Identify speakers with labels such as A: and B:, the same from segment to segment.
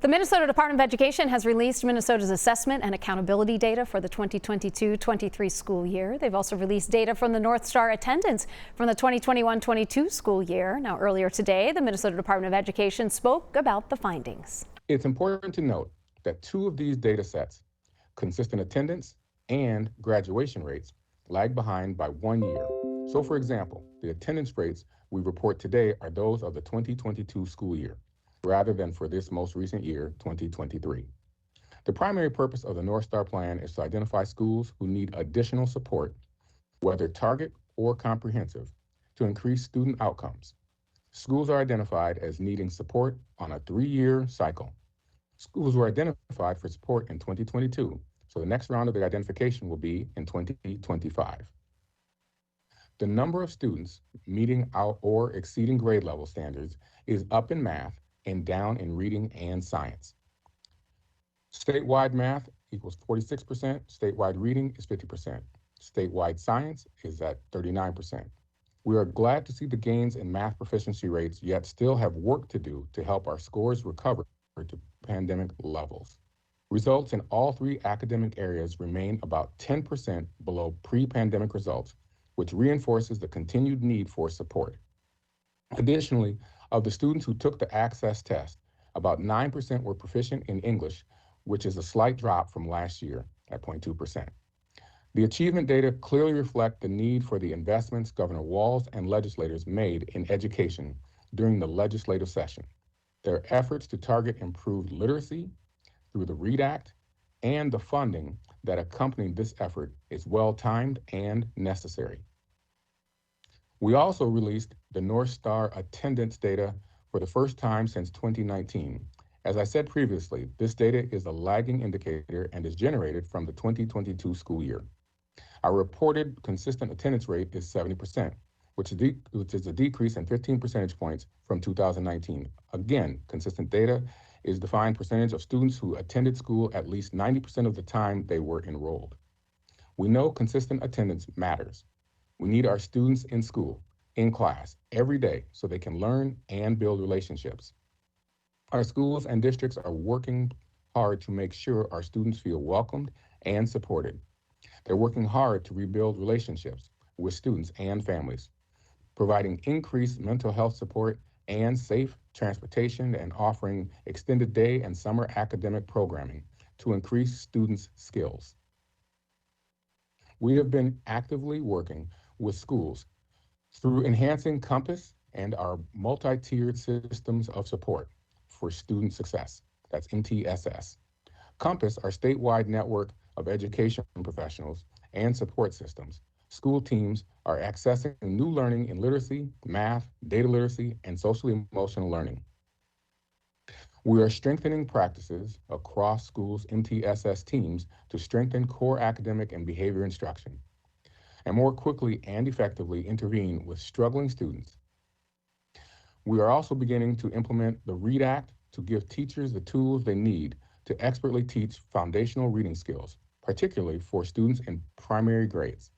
A: The Minnesota Department of Education has released Minnesota's assessment and accountability data for the 2022-23 school year. They've also released data from the North Star attendance from the 2021-22 school year. Now, earlier today, the Minnesota Department of Education spoke about the findings.
B: It's important to note that two of these data sets, consistent attendance and graduation rates, lag behind by 1 year. So, for example, the attendance rates we report today are those of the 2022 school year, rather than for this most recent year, 2023. The primary purpose of the North Star Plan is to identify schools who need additional support, whether target or comprehensive, to increase student outcomes. Schools are identified as needing support on a 3-year cycle. Schools were identified for support in 2022, so the next round of the identification will be in 2025. The number of students meeting out or exceeding grade level standards is up in math and down in reading and science. Statewide math equals 46%, statewide reading is 50%, statewide science is at 39%. We are glad to see the gains in math proficiency rates, yet still have work to do to help our scores recover to pandemic levels. Results in all three academic areas remain about 10% below pre-pandemic results, which reinforces the continued need for support. Additionally, of the students who took the Access test, about 9% were proficient in English, which is a slight drop from last year at 0.2%. The achievement data clearly reflect the need for the investments Governor Walz and legislators made in education during the legislative session. Their efforts to target improved literacy through the READ Act and the funding that accompanied this effort is well-timed and necessary. We also released the North Star attendance data for the first time since 2019. As I said previously, this data is a lagging indicator and is generated from the 2022 school year. Our reported consistent attendance rate is 70%, which is a decrease in 15 percentage points from 2019. Again, consistent data is defined percentage of students who attended school at least 90% of the time they were enrolled. We know consistent attendance matters. We need our students in school, in class, every day so they can learn and build relationships. Our schools and districts are working hard to make sure our students feel welcomed and supported. They're working hard to rebuild relationships with students and families, providing increased mental health support and safe transportation and offering extended day and summer academic programming to increase students' skills. We have been actively working with schools through enhancing Compass and our multi-tiered systems of support for student success. That's MTSS. Compass, our statewide network of education professionals and support systems. School teams are accessing new learning in literacy, math, data literacy, and socially emotional learning. We are strengthening practices across schools' MTSS teams to strengthen core academic and behavior instruction, and more quickly and effectively intervene with struggling students. We are also beginning to implement the READ Act to give teachers the tools they need to expertly teach foundational reading skills, particularly for students in primary grades.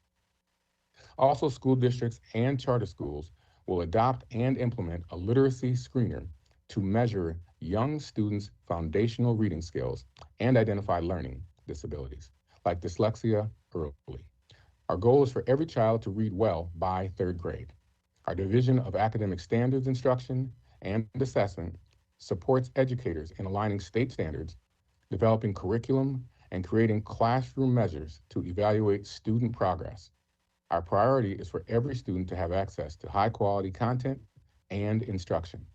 B: Also, school districts and charter schools will adopt and implement a literacy screener to measure young students' foundational reading skills and identify learning disabilities, like dyslexia, early. Our goal is for every child to read well by 3rd grade. Our Division of Academic Standards Instruction and Assessment supports educators in aligning state standards, developing curriculum, and creating classroom measures to evaluate student progress. Our priority is for every student to have access to high-quality content and instruction.